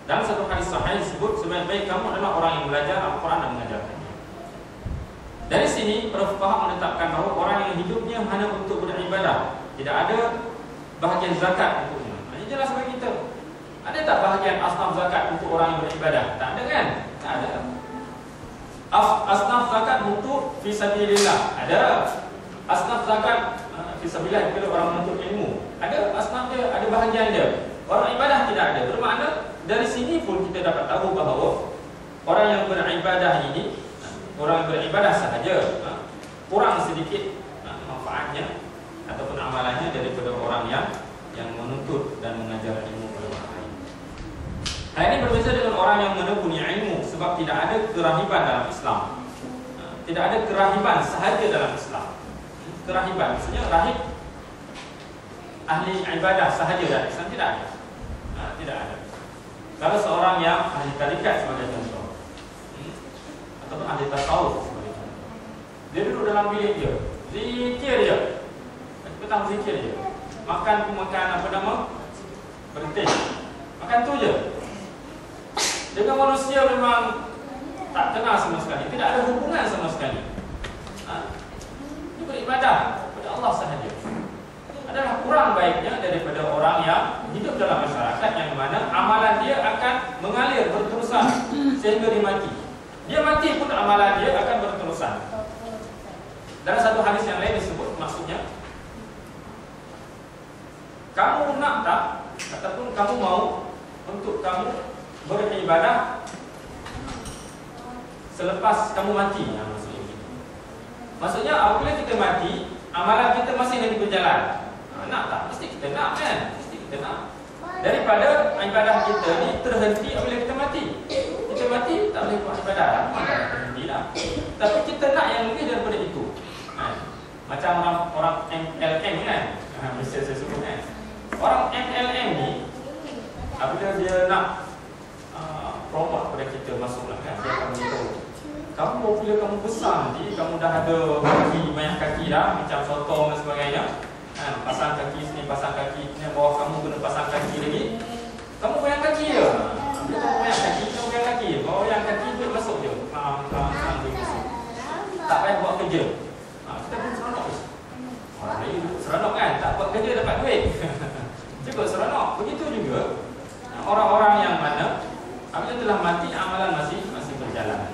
Dalam satu hadis sahih disebut sebaik-baik kamu adalah orang yang belajar Al-Quran dan mengajarkannya. Dari sini para fuqaha menetapkan bahawa orang yang hidupnya hanya untuk beribadah, tidak ada bahagian zakat untuknya. Ini jelas bagi kita. Ada tak bahagian asnaf zakat untuk orang yang beribadah? Tak ada kan? Tak ada. Asnaf zakat untuk fisabilillah. Ada. Asnaf zakat fisabilillah kalau orang menuntut ilmu. Ada asnaf dia, ada bahagian dia. Orang ibadah tidak ada. Bermakna dari sini pun kita dapat tahu bahawa orang yang beribadah ini, orang yang beribadah sahaja, kurang sedikit manfaatnya ataupun amalannya daripada orang yang menuntut dan mengajar ilmu kepada orang lain. Hal ini berbeza dengan orang yang menekuni ilmu sebab tidak ada kerahiban dalam Islam. Tidak ada kerahiban sahaja dalam Islam. Kerahiban maksudnya rahib ahli ibadah sahaja dalam Islam tidak ada. Tidak ada. Kalau seorang yang ahli tarikat sebagai contoh, ataupun ahli tasawuf sebagai contoh, dia duduk dalam bilik dia, zikir je, petang zikir je, makan pun makan apa nama, berhenti, makan tu je. Dengan manusia memang tak kenal sama sekali, tidak ada hubungan sama sekali. Dia beribadah kepada Allah sahaja. Adalah kurang baiknya daripada orang yang hidup dalam masyarakat yang mana amalan dia akan mengalir berterusan sehingga dia mati. Dia mati pun amalan dia akan berterusan. Dalam satu hadis yang lain disebut maksudnya, kamu nak tak ataupun kamu mau untuk kamu beribadah selepas kamu mati. Maksudnya apabila kita mati, amalan kita masih lagi berjalan. Nak tak? Mesti kita nak kan? Mesti kita nak. Daripada ibadah kita ni terhenti apabila kita mati. Kita mati tak boleh buat ibadah dah. Terhenti dah. Tapi kita nak yang lebih daripada itu. Macam orang MLM kan? Mesti saya sebut kan? Orang MLM ni apabila dia nak promote kepada kita masuk lah kan? Dia akan beritahu, kamu bila kamu besar nanti, kamu dah ada kaki, banyak kaki dah, macam sotong dan sebagainya. Pasang kaki sini, pasang kaki sini, bawah kamu kena pasang kaki lagi. Kamu goyang kaki je. Bila kamu goyang kaki, kamu goyang kaki. Goyang kaki tu masuk je. Tak payah buat kerja. Kita pun seronok. Orang lain seronok kan? Tak buat kerja dapat duit. Cukup seronok. Begitu juga orang-orang yang mana apabila telah mati, amalan masih berjalan.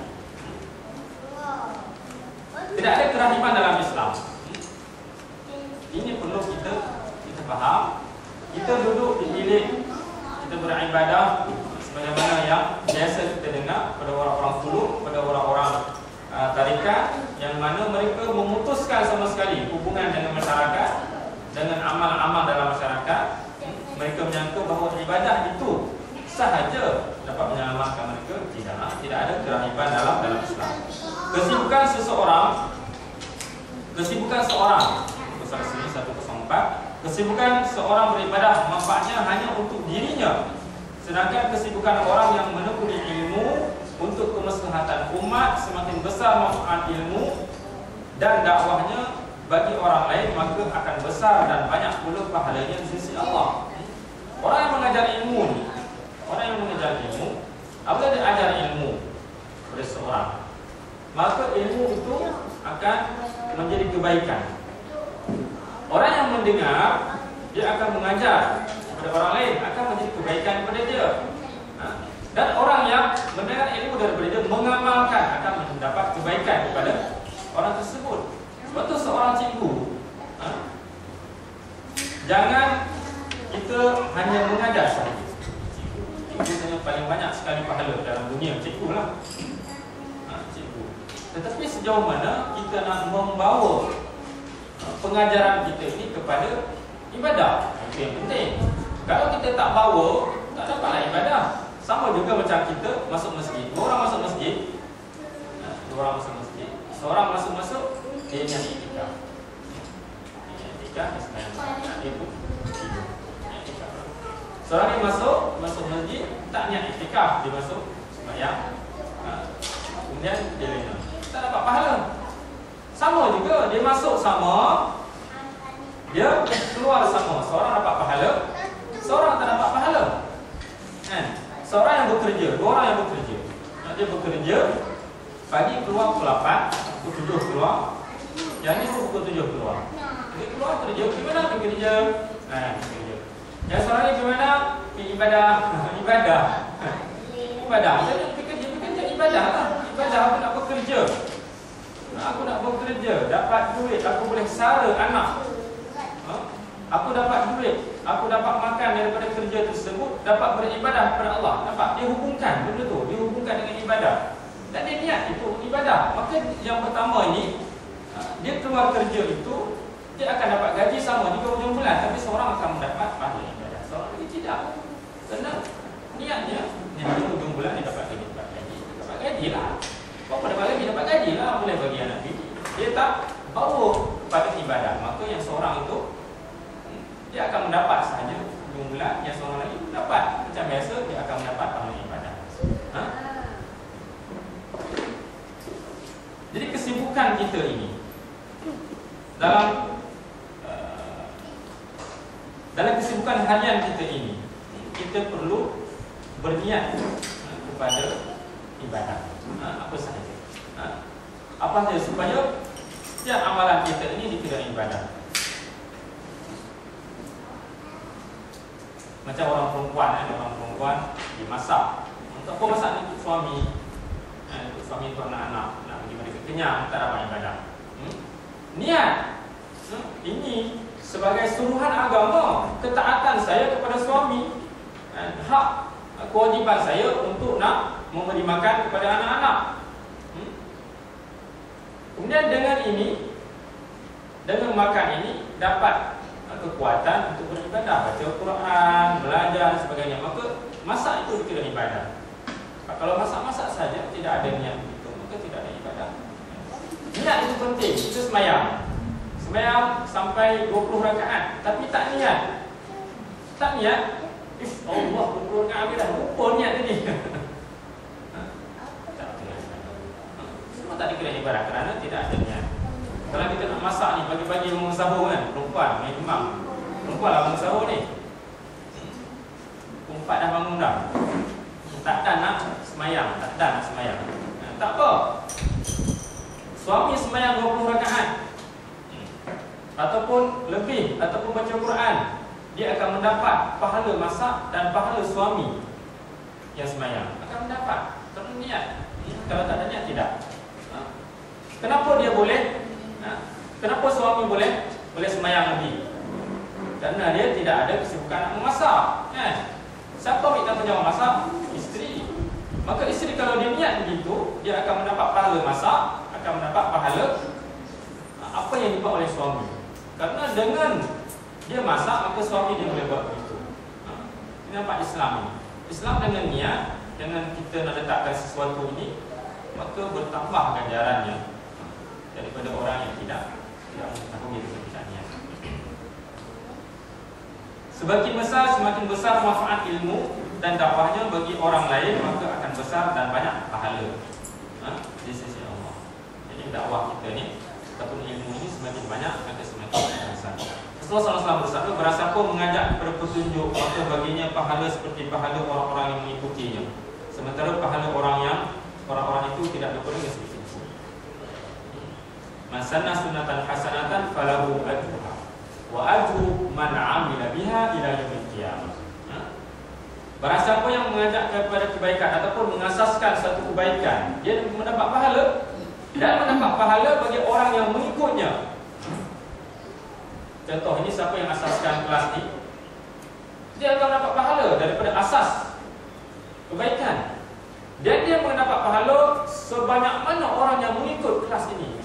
Tidak ada kerahiban dalam Islam. Ini perlu kita faham. Kita duduk di bilik, kita beribadah sebagaimana yang biasa kita dengar pada orang-orang suluk, pada orang-orang tarikat yang mana mereka memutuskan sama sekali hubungan dengan masyarakat, dengan amal-amal dalam masyarakat. Mereka menyangka bahawa ibadah itu sahaja dapat menyelamatkan mereka. Tidak ada kerahiban dalam Islam. Kesibukan seseorang, sini 104, kesibukan seorang beribadah manfaatnya hanya untuk dirinya, sedangkan kesibukan orang yang menekuni ilmu untuk kemaslahatan umat semakin besar manfaat ilmu dan dakwahnya bagi orang lain, maka akan besar dan banyak pula pahalanya di sisi Allah. Orang yang mengajar ilmu ni, orang yang mengajar ilmu, apabila dia ajar ilmu kepada seorang, maka ilmu itu akan menjadi kebaikan. Orang yang mendengar, dia akan mengajar kepada orang lain, akan menjadi kebaikan kepada dia. Dan orang yang mendengar ilmu daripada dia, mengamalkan, akan mendapat kebaikan kepada orang tersebut. Sebab tu seorang cikgu, jangan kita hanya mengajar sahaja. Cikgu paling banyak sekali pahala dalam dunia, cikgu lah. Cikgu. Tetapi sejauh mana kita nak membawa pengajaran kita ini kepada ibadah, itu yang penting. Kalau kita tak bawa, tak dapatlah ibadah. Sama juga macam kita masuk masjid. Dua orang masuk masjid, seorang masuk, dia niat iktikaf. Dia pun tidur. Seorang yang masuk masjid, tak niat iktikaf, dia masuk sembahyang, kemudian dia lena, tak dapat pahala. Sama juga, dia masuk sama, dia keluar sama. Seorang dapat pahala, seorang tak dapat pahala. Seorang yang bekerja, dua orang yang bekerja, dia bekerja pagi keluar pukul 8, pukul 7 keluar, yang ni pukul 7 keluar. Dia keluar kerja, pergi mana? Pergi kerja. Kerja. Yang seorang ni ke mana? Pergi ibadah. Ibadah. Jadi bekerja ibadah lah. Ibadah, aku nak bekerja. Aku nak bekerja, dapat duit, aku boleh sara anak. Aku dapat duit, aku dapat makan daripada kerja tersebut, dapat beribadah kepada Allah. Nampak? Dia hubungkan benda tu, dia hubungkan dengan ibadah. Dan dia niat itu ibadah. Maka yang pertama ini, dia keluar kerja itu, dia akan dapat gaji sama juga hujung bulan, tapi seorang akan mendapat pahala ibadah, seorang lagi tidak. Kerana niatnya hujung bulan dia dapat gaji lah. Apa dapat lagi? Dapat gaji lah, boleh bagi anak bini. Dia tak bawa pada ibadah, maka yang seorang itu dia akan mendapat sahaja hujung bulan, yang seorang lagi dapat macam biasa, dia akan mendapat pahala ibadah. Jadi kesibukan kita ini dalam kesibukan harian kita ini, kita perlu berniat kepada ibadah. Apa sahaja, apa sahaja, supaya setiap amalan kita ini dikira ibadah. Macam orang perempuan dia masak. Untuk apa masak ni? Untuk suami. Untuk suami, untuk anak-anak, nak bagi mereka kenyang, tak dapat ibadah. Niat ini sebagai suruhan agama, ketaatan saya kepada suami, hak kewajiban saya untuk nak memberi makan kepada anak-anak. Kemudian dengan ini, dengan makan ini dapat kekuatan untuk beribadah, baca Quran, belajar dan sebagainya. Maka masak itu dikira ibadah. Kalau masak-masak saja tidak ada niat itu, maka tidak ada ibadah. Niat itu penting. Itu sembahyang sampai 20 rakaat, tapi tak niat. Tak niat, Allah 20 rakaat habis dah, lupa niat tadi. Semua tak dikira ibadah kerana tidak ada niat. Kalau kita nak masak ni, pagi-pagi bangun sahur kan, perempuan, main imam, perempuan lah bangun sahur ni, pukul 4 dah bangun dah, tak dan nak semayang, tak apa. Suami semayang 20 rakaat ataupun lebih, ataupun baca Quran, dia akan mendapat pahala masak dan pahala suami yang semayang akan mendapat, kerana niat. Kalau tak ada niat, tidak. Kenapa dia boleh? Kenapa suami boleh semayang lebih? Kerana dia tidak ada kesibukan nak memasak, kan? Siapa minta tanggungjawab masak? Isteri. Maka isteri kalau dia niat begitu, dia akan mendapat pahala masak, akan mendapat pahala apa yang dibuat oleh suami. Kerana dengan dia masak, maka suami dia boleh buat begitu. Ini nampak Islam ini. Islam dengan niat, dengan kita nak letakkan sesuatu ini, maka bertambah ganjarannya daripada orang yang tidak mengetahui tentang niat. Semakin besar manfaat ilmu dan dakwahnya bagi orang lain, maka akan besar dan banyak pahala di sisi Allah. Jadi dakwah kita ni ataupun ilmu ini semakin banyak, maka semakin besar. Rasulullah SAW bersabda, barang siapa mengajak kepada petunjuk, maka baginya pahala seperti pahala orang-orang yang mengikutinya. Sementara pahala orang itu tidak berkurang sedikit pun. Man sanna sunnatan hasanatan falahu ajruha wa ajru man 'amila biha ila yaumil qiyamah. Barang siapa yang mengajak kepada kebaikan ataupun mengasaskan satu kebaikan, dia mendapat pahala dan mendapat pahala bagi orang yang mengikutnya. Contoh, ini siapa yang asaskan kelas ni, dia akan mendapat pahala daripada asas kebaikan, dan dia mendapat pahala sebanyak mana orang yang mengikut kelas ini.